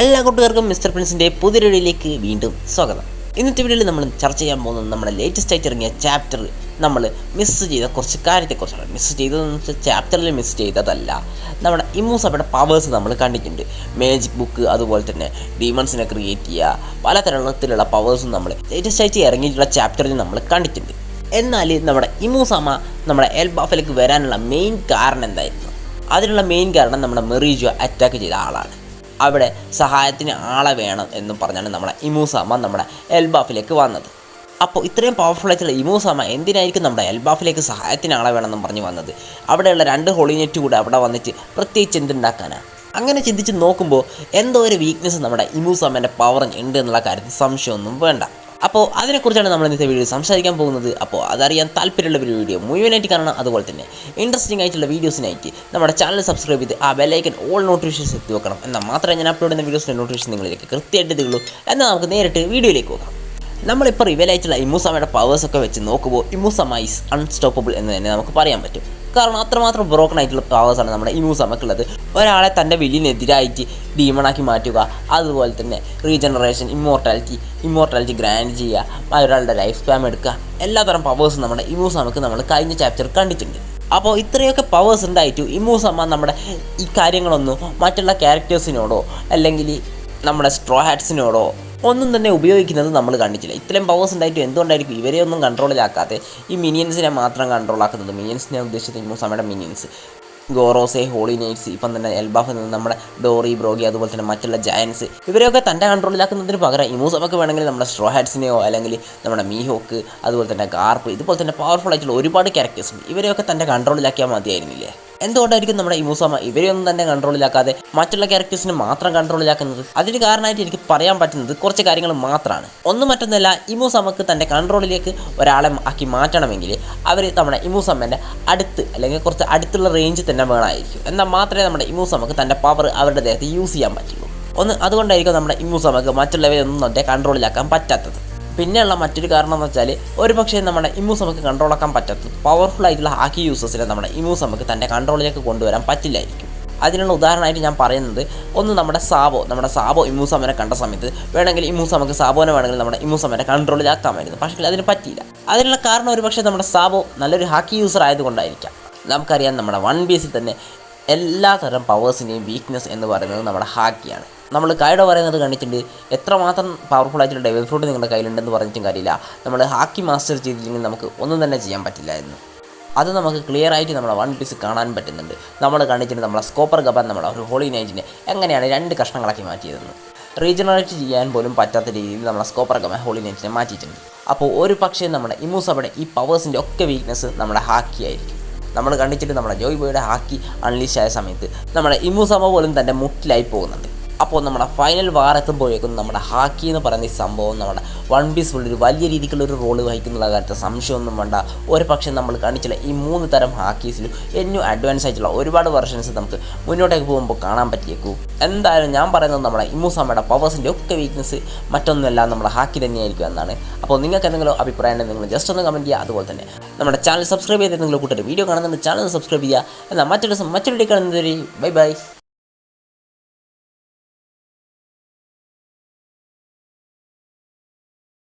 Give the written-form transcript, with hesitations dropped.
എല്ലാ കൂട്ടുകാർക്കും മിസ്റ്റർ പ്രിൻസിൻ്റെ പുതിയ വീഡിയോയിലേക്ക് വീണ്ടും സ്വാഗതം. ഇന്നത്തെ വീഡിയോയിൽ നമ്മൾ ചർച്ച ചെയ്യാൻ പോകുന്നത് നമ്മുടെ ലേറ്റസ്റ്റ് ആയിട്ട് ഇറങ്ങിയ ചാപ്റ്റർ നമ്മൾ മിസ് ചെയ്ത കുറച്ച് കാര്യത്തെക്കുറിച്ചാണ്. മിസ് ചെയ്തതെന്ന് വെച്ചാൽ ചാപ്റ്ററിൽ മിസ് ചെയ്തതല്ല, നമ്മുടെ ഇമ്മൂസബയുടെ പവേഴ്സ് നമ്മൾ കണ്ടിട്ടുണ്ട്. മാജിക് ബുക്ക്, അതുപോലെ തന്നെ ഡീമൺസിനെ ക്രിയേറ്റ് ചെയ്യുക, പലതരത്തിലുള്ള പവേഴ്സും നമ്മൾ ലേറ്റസ്റ്റ് ആയിട്ട് ഇറങ്ങിയിട്ടുള്ള ചാപ്റ്ററിൽ നമ്മൾ കണ്ടിട്ടുണ്ട്. എന്നാൽ നമ്മുടെ ഇമ്മൂസമ നമ്മുടെ എൽബാഫിലേക്ക് വരാനുള്ള മെയിൻ കാരണം എന്തായിരുന്നു? അതിനുള്ള മെയിൻ കാരണം നമ്മുടെ മെറീജോ അറ്റാക്ക് ചെയ്ത ആളാണ്. അവിടെ സഹായത്തിന് ആളെ വേണം എന്ന് പറഞ്ഞാണ് നമ്മുടെ ഇമ്മൂസമ നമ്മുടെ എൽബാഫിലേക്ക് വന്നത്. അപ്പോൾ ഇത്രയും പവർഫുൾ ആയിട്ടുള്ള ഇമ്മൂസമ എന്തിനായിരിക്കും നമ്മുടെ എൽബാഫിലേക്ക് സഹായത്തിന് ആളെ വേണമെന്നും പറഞ്ഞ് വന്നത്? അവിടെയുള്ള 2 ഹോളിനെറ്റ് കൂടെ അവിടെ വന്നിട്ട് പ്രത്യേകിച്ച് എന്തുണ്ടാക്കാനാണ്? അങ്ങനെ ചിന്തിച്ച് നോക്കുമ്പോൾ എന്തോ ഒരു വീക്ക്നെസ് നമ്മുടെ ഇമ്മൂസമേൻ്റെ പവറിന് ഉണ്ട് എന്നുള്ള കാര്യത്തിൽ സംശയമൊന്നും വേണ്ട. അപ്പോൾ അതിനെക്കുറിച്ചാണ് നമ്മൾ ഇന്നത്തെ വീഡിയോ സംസാരിക്കാൻ പോകുന്നത്. അപ്പോൾ അതറിയാൻ താല്പര്യമുള്ള ഒരു വീഡിയോ മുഴുവനായിട്ട് കാണണം. അതുപോലെ തന്നെ ഇൻട്രസ്റ്റിംഗ് ആയിട്ടുള്ള വീഡിയോസിനായിട്ട് നമ്മുടെ ചാനൽ സബ്സ്ക്രൈബ് ചെയ്ത് ആ ബെല്ലൈക്കൻ ഓൾ നോട്ടിഫിക്കേഷൻസ് എത്തി വെക്കണം. എന്നാൽ മാത്രമേ ഞാൻ അപ്ലോഡ് ചെയ്യുന്ന വീഡിയോസിൻ്റെ നോട്ടിഫിക്കേഷൻ നിങ്ങളിലേക്ക് കൃത്യമായിട്ട് എത്തുകയുള്ളൂ. എന്നാൽ നമുക്ക് നേരിട്ട് വീഡിയോയിലേക്ക് പോകാം. നമ്മളിപ്പോൾ റിവലായിട്ടുള്ള ഇമ്മൂസമയുടെ പവേഴ്സൊക്കെ വെച്ച് നോക്കുമ്പോൾ ഇമ്മൂസമ ഈസ് അൺസ്റ്റോപ്പബിൾ എന്ന് തന്നെ നമുക്ക് പറയാൻ പറ്റും. കാരണം അത്രമാത്രം ബ്രോക്കൺ ആയിട്ടുള്ള പവേഴ്സാണ് നമ്മുടെ ഇമ്മൂസമക്കുള്ളത്. ഒരാളെ തൻ്റെ വില്ലിനെതിരായിട്ട് ഡീമണാക്കി മാറ്റുക, അതുപോലെ തന്നെ റീജനറേഷൻ, ഇമ്മോർട്ടാലിറ്റി ഗ്രാൻഡ് ചെയ്യുക, ഒരാളുടെ ലൈഫ് സ്പാം എടുക്കുക, എല്ലാത്തരം പവേഴ്സും നമ്മുടെ ഇമ്മൂസമക്ക് നമ്മൾ കഴിഞ്ഞ ചാപ്റ്റർ കണ്ടിട്ടുണ്ട്. അപ്പോൾ ഇത്രയൊക്കെ പവേഴ്സ് ഉണ്ടായിട്ടും ഇമ്മൂസമ നമ്മുടെ ഈ കാര്യങ്ങളൊന്നും മറ്റുള്ള ക്യാരക്ടേഴ്സിനോടോ അല്ലെങ്കിൽ നമ്മുടെ സ്ട്രോ ഹാറ്റ്സിനോടോ ഒന്നും തന്നെ ഉപയോഗിക്കുന്നത് നമ്മൾ കണ്ടിട്ടില്ല. ഇത്രയും പവേഴ്സ് ഉണ്ടായിട്ടും എന്തുകൊണ്ടായിരിക്കും ഇവരെ ഒന്നും കൺട്രോളിലാക്കാതെ ഈ മിനിയൻസിനെ മാത്രം കൺട്രോളാക്കുന്നത്? മിനിയൻസിനെ ഉദ്ദേശിച്ചത് ഇമ്മൂസമയുടെ മിനിയൻസ്, ഗോറോസെ, ഹോളി നൈറ്റ്സ്, ഇപ്പം തന്നെ എൽബാഫിൽ നിന്ന് നമ്മുടെ ഡോറി, ബ്രോഗി, അതുപോലെ തന്നെ മറ്റുള്ള ജയൻസ്, ഇവരെയൊക്കെ തൻ്റെ കൺട്രോളിലാക്കുന്നതിന് പകരം ഇമ്മൂസമക്ക് വേണമെങ്കിൽ നമ്മുടെ സ്ട്രോ ഹാറ്റ്സിനെയോ അല്ലെങ്കിൽ നമ്മുടെ മീഹോക്ക്, അതുപോലെ തന്നെ ഗാർപ്പ്, ഇതുപോലെ തന്നെ പവർഫുൾ ആയിട്ടുള്ള ഒരുപാട് ക്യാരക്ടേഴ്സ് ഉണ്ട്. ഇവരെയൊക്കെ തൻ്റെ കൺട്രോളിലാക്കിയാൽ മതിയായിരുന്നില്ലേ? എന്തുകൊണ്ടായിരിക്കും നമ്മുടെ ഇമ്മൂസമ ഇവരെയൊന്നും തന്നെ കൺട്രോളിലാക്കാതെ മറ്റുള്ള ക്യാരക്ടേഴ്സിനെ മാത്രം കൺട്രോളിലാക്കുന്നത്? അതിന് കാരണമായിട്ട് എനിക്ക് പറയാൻ പറ്റുന്നത് കുറച്ച് കാര്യങ്ങൾ മാത്രമാണ്. ഒന്നും മറ്റൊന്നല്ല, ഇമ്മൂസമക്ക് തൻ്റെ കൺട്രോളിലേക്ക് ഒരാളെ ആക്കി മാറ്റണമെങ്കിൽ അവർ നമ്മുടെ ഇമ്മൂസമ്മേൻ്റെ അടുത്ത് അല്ലെങ്കിൽ കുറച്ച് അടുത്തുള്ള റേഞ്ചിൽ തന്നെ വേണമായിരിക്കും. എന്നാൽ മാത്രമേ നമ്മുടെ ഇമ്മൂസമക്ക് തൻ്റെ പവർ അവരുടെ ദേഹത്ത് യൂസ് ചെയ്യാൻ പറ്റുള്ളൂ. അതുകൊണ്ടായിരിക്കും നമ്മുടെ ഇമ്മൂസമക്ക് മറ്റുള്ളവരൊന്നും തന്നെ കൺട്രോളിലാക്കാൻ പറ്റാത്തത്. പിന്നെയുള്ള മറ്റൊരു കാരണം എന്ന് വെച്ചാൽ ഒരു പക്ഷേ നമ്മുടെ ഇമ്മൂസമക്ക് കൺട്രോളാക്കാൻ പറ്റാത്തത് പവർഫുൾ ആയിട്ടുള്ള ഹാക്കി യൂസേഴ്സിനെ നമ്മുടെ ഇമ്മൂസമക്ക് തൻ്റെ കൺട്രോളിലേക്ക് കൊണ്ടുവരാൻ പറ്റില്ലായിരിക്കും. അതിനുള്ള ഉദാഹരണമായിട്ട് ഞാൻ പറയുന്നത് നമ്മുടെ സാബോ ഇമ്മൂസമനെ കണ്ട സമയത്ത് വേണമെങ്കിൽ ഇമ്മൂസമക്ക് സാബോനെ വേണമെങ്കിൽ നമ്മുടെ ഇമ്മൂസമനെ കൺട്രോളിലാക്കാമായിരുന്നു. പക്ഷേ അതിന് പറ്റിയില്ല. അതിനുള്ള കാരണം ഒരു പക്ഷേ നമ്മുടെ സാബോ നല്ലൊരു ഹാക്കി യൂസർ ആയതുകൊണ്ടായിരിക്കാം. നമുക്കറിയാം നമ്മുടെ വൺ പീസിൽ തന്നെ എല്ലാ തരം പവേഴ്സിൻ്റെയും വീക്ക്നെസ് എന്ന് പറയുന്നത് നമ്മുടെ ഹാക്കിയാണ്. നമ്മൾ കൈഡോ പറയുന്നത് കണ്ടിട്ടുണ്ട്, എത്രമാത്രം പവർഫുൾ ആയിട്ടുള്ള ഡെവിൾ ഫ്രൂട്ട് നിങ്ങളുടെ കയ്യിലുണ്ടെന്ന് പറഞ്ഞിട്ടും കാര്യമില്ല, നമ്മൾ ഹാക്കി മാസ്റ്റർ ചെയ്തില്ലെങ്കിൽ നമുക്ക് ഒന്നും തന്നെ ചെയ്യാൻ പറ്റില്ലായിരുന്നു. അത് നമുക്ക് ക്ലിയർ ആയിട്ട് നമ്മുടെ വൺ പീസ് കാണാൻ പറ്റുന്നുണ്ട്. നമ്മൾ കണ്ടിട്ടുണ്ട് നമ്മളെ സ്കോപ്പർ ഗബൻ നമ്മുടെ ഒരു ഹോളി നൈറ്റിനെ എങ്ങനെയാണ് 2 കഷ്ണങ്ങളാക്കി മാറ്റിയതെന്ന്. റീജനറേറ്റ് ചെയ്യാൻ പോലും പറ്റാത്ത രീതിയിൽ നമ്മളെ സ്കോപ്പർ ഗബൻ ഹോളി നൈറ്റിനെ മാറ്റിയിട്ടുണ്ട്. അപ്പോൾ ഒരു പക്ഷേ നമ്മുടെ ഇമ്മൂസമയുടെ ഈ പവേഴ്സിൻ്റെ ഒക്കെ വീക്ക്നെസ് നമ്മുടെ ഹാക്കി ആയിരിക്കും. നമ്മൾ കണ്ടിട്ട് നമ്മുടെ ജോയ് ബോയുടെ ഹാക്കി അൺലീഷ് ആയ സമയത്ത് നമ്മുടെ ഇമ്മൂസമ പോലും തൻ്റെ മുട്ടിലായി പോകുന്നുണ്ട്. അപ്പോൾ നമ്മുടെ ഫൈനൽ വാർ എത്തുമ്പോഴേക്കും നമ്മുടെ ഹാക്കി എന്ന് പറയുന്ന ഈ സംഭവം നമ്മുടെ വൺ പീസ് ഒരു വലിയ രീതിക്കുള്ളൊരു റോള് വഹിക്കുന്നുള്ള കാര്യത്തിൽ സംശയമൊന്നും വേണ്ട. ഒരു പക്ഷേ നമ്മൾ കാണിച്ചില്ല ഈ 3 തരം ഹാക്കീസിലും ഏറ്റവും അഡ്വാൻസ് ആയിട്ടുള്ള ഒരുപാട് വെർഷൻസ് നമുക്ക് മുന്നോട്ടേക്ക് പോകുമ്പോൾ കാണാൻ പറ്റിയേക്കൂ. എന്തായാലും ഞാൻ പറയുന്നത് നമ്മുടെ ഇമ്മൂസമയുടെ പവേഴ്സിൻ്റെ ഒക്കെ വീക്ക്നെസ് മറ്റൊന്നുമല്ല നമ്മുടെ ഹാക്കി തന്നെയായിരിക്കും എന്നാണ്. അപ്പോൾ നിങ്ങൾക്ക് എന്തെങ്കിലും അഭിപ്രായം ഉണ്ടെങ്കിൽ നിങ്ങൾ ജസ്റ്റ് ഒന്ന് കമൻറ്റ് ചെയ്യുക. അതുപോലെ തന്നെ നമ്മുടെ ചാനൽ സബ്സ്ക്രൈബ് ചെയ്ത് നിങ്ങൾ കൂട്ടർ വീഡിയോ കാണുന്നുണ്ട്, ചാനൽ സബ്സ്ക്രൈബ് ചെയ്യുക. എന്നാൽ മറ്റൊരു വീഡിയോ കാണുന്നതുവരെ ബൈ.